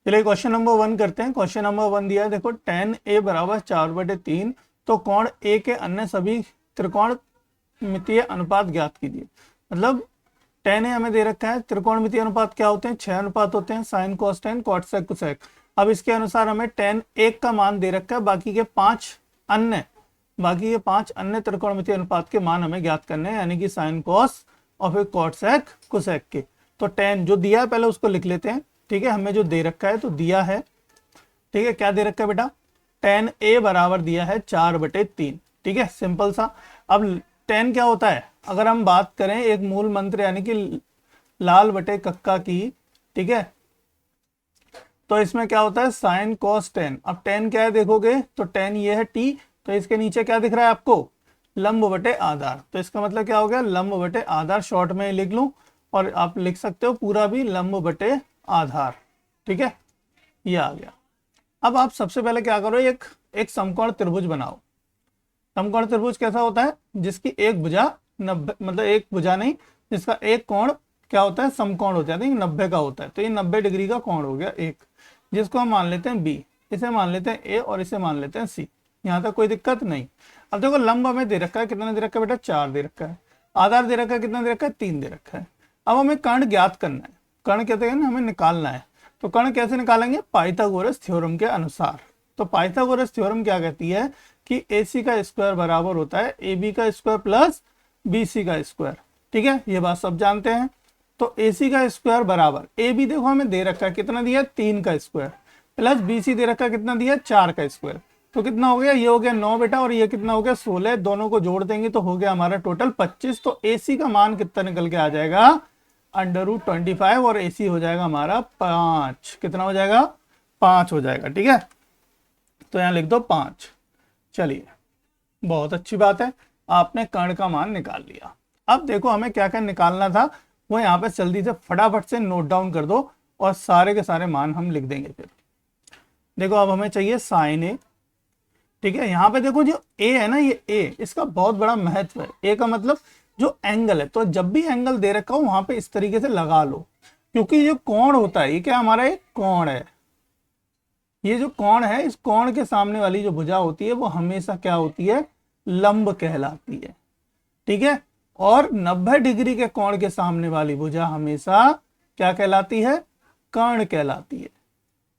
चलिए question number 1 करते हैं। क्वेश्चन नंबर 1 दिया है, देखो tan a बराबर 4/3, तो कोण a के अन्य सभी त्रिकोणमितीय अनुपात ज्ञात कीजिए। मतलब tan a हमें दे रखा है, त्रिकोणमितीय अनुपात क्या होते हैं, 6 अनुपात होते हैं, sin cos tan cot sec cosec. अब इसके अनुसार हमें tan 1 का मान दे रखा है, बाकी के 5 अन्य त्रिकोणमितीय अनुपात के मान हमें ज्ञात करने हैं, यानी कि साइन कोस और फिर कॉट सेक कोसेक के। तो tan जो दिया है पहले उसको लिख लेते हैं, ठीक है। हमें जो दे रखा है तो दिया है, ठीक है, क्या दे रखा है बेटा, tan a बराबर दिया है 4/3, ठीक है, सिंपल सा। अब tan क्या होता है, अगर हम बात करें एक मूल मंत्र यानी कि लाल बटे कक्का की, ठीक है, तो इसमें क्या होता है साइन कॉस टेन। अब tan क्या है देखोगे तो tan ये है t, तो इसके नीचे क्या दिख रहा है आपको, लंब बटे आधार। तो इसका मतलब क्या हो गया, लंब बटे आधार, शॉर्ट में लिख लूं, और आप लिख सकते हो पूरा भी लंब बटे आधार, ठीक है, ये आ गया। अब आप सबसे पहले क्या करो, एक समकोण त्रिभुज बनाओ। समकोण त्रिभुज कैसा होता है, जिसकी एक भुजा 90, मतलब एक भुजा नहीं, जिसका एक कोण क्या होता है, समकोण हो जाता है, 90 का होता है। तो ये 90 डिग्री का कोण हो गया एक, जिसको हम मान लेते हैं बी, इसे मान लेते हैं ए और इसे मान लेते हैं सी। यहाँ तक कोई दिक्कत नहीं। अब देखो लंब हमें दे रखा है, कितना दे रखा है बेटा, 4 दे रखा है। आधार दे रखा है, कितना दे रखा है, 3 दे रखा है। अब हमें कर्ण ज्ञात करना है, कर्ण कहते हैं ना, हमें निकालना है। तो कर्ण कैसे निकालेंगे, पाइथागोरस थ्योरम के अनुसार। तो पाइथागोरस थ्योरम क्या कहती है कि AC का स्क्वायर बराबर होता है AB का स्क्वायर प्लस BC का स्क्वायर, ठीक है, ये बात सब जानते हैं। तो AC का स्क्वायर बराबर, AB देखो हमें दे रखा है, कितना दिया, 3 का स्क्वायर, प्लस BC दे रखा है, कितना दिया, 4 का स्क्वायर। तो कितना हो गया, ये हो गया 9 बेटा, और ये कितना हो गया 16, दोनों को जोड़ देंगे तो हो गया हमारा टोटल 25। तो AC का मान कितना निकल के आ जाएगा, √25, और AC हो जाएगा हमारा 5। कितना हो जाएगा, 5 हो जाएगा, ठीक है। तो यहां लिख दो 5। चलिए, बहुत अच्छी बात है, आपने कर्ण का मान निकाल लिया। अब देखो हमें क्या क्या निकालना था, वो यहाँ पे जल्दी से फटाफट से नोट डाउन कर दो, और सारे के सारे मान हम लिख देंगे फिर। देखो अब हमें चाहिए साइन ए, ठीक है। यहाँ पे देखो जो ए है ना, ये ए, इसका बहुत बड़ा महत्व है। ए का मतलब जो एंगल है, तो जब भी एंगल दे रखा हो वहां पे इस तरीके से लगा लो, क्योंकि जो कोण होता है, ये क्या हमारा एक कोण है, ये जो कोण है, इस कोण के सामने वाली जो भुजा होती है वो हमेशा क्या होती है, लंब कहलाती है, ठीक है। और 90 डिग्री के कोण के सामने वाली भुजा हमेशा क्या कहलाती है, कर्ण कहलाती है।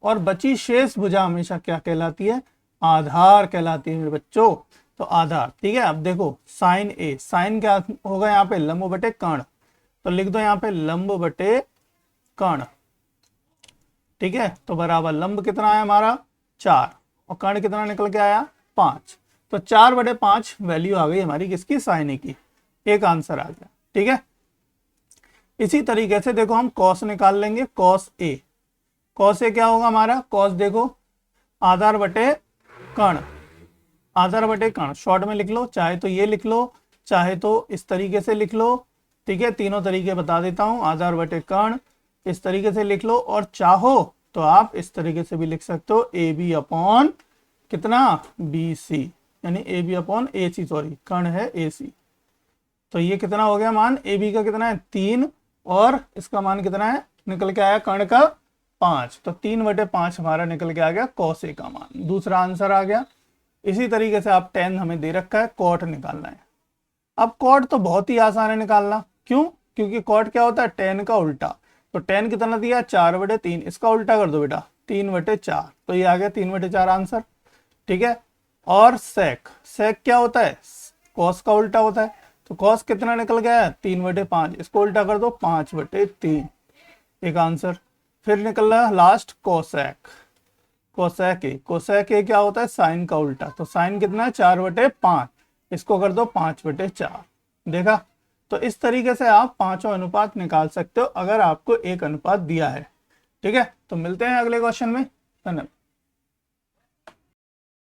और बची शेष भुजा हमेशा क्या कहलाती है, आधार कहलाती है मेरे बच्चों। तो आधार, ठीक है। अब देखो साइन ए, साइन क्या होगा यहाँ पे, लंब बटे कर्ण, तो लिख दो यहाँ पे लंब बटे कर्ण, ठीक है। तो बराबर लंब कितना आया हमारा 4, और कर्ण कितना निकल के आया 5। तो 4/5 वैल्यू आ गई हमारी किसकी, साइन ए की। एक आंसर आ गया, ठीक है। इसी तरीके से देखो हम कॉस निकाल लेंगे, कॉस ए। कॉस ए क्या होगा हमारा, कॉस देखो आधार बटे कर्ण, आधार बटे कर्ण, शॉर्ट में लिख लो, चाहे तो ये लिख लो, चाहे तो इस तरीके से लिख लो, ठीक है। तीनों तरीके बता देता हूं, आधार बटे कर्ण इस तरीके से लिख लो, और चाहो तो आप इस तरीके से भी लिख सकते हो, AB अपॉन कितना, BC, यानी AB अपॉन AC, सॉरी कर्ण है AC। तो ये कितना हो गया मान, AB का कितना है 3, और इसका मान कितना है, निकल के आया कर्ण का 5। तो 3/5 हमारा निकल के आ गया कॉस ए का मान, दूसरा आंसर आ गया। इसी तरीके से आप tan हमें दे रखा है, कॉट निकालना है। अब कॉट तो बहुत ही आसान है निकालना, क्यों, क्योंकि कॉट क्या होता है, tan का उल्टा। तो tan कितना दिया, 4/3, इसका उल्टा कर दो बेटा 3/4, तो ये आ गया 3/4 आंसर, ठीक है। और सेक, सेक क्या होता है, कॉस का उल्टा होता है। तो कॉस कितना निकल गया, 3/5, इसको उल्टा कर दो 5/3, एक आंसर। फिर निकल रहा है लास्ट कोसेक, कोसेक ए, कोसेक ए क्या होता है, साइन का उल्टा। तो साइन कितना है 4/5, इसको कर दो 5/4, देखा। तो इस तरीके से आप पांचों अनुपात निकाल सकते हो अगर आपको एक अनुपात दिया है, ठीक है। तो मिलते हैं अगले क्वेश्चन में, धन्यवाद।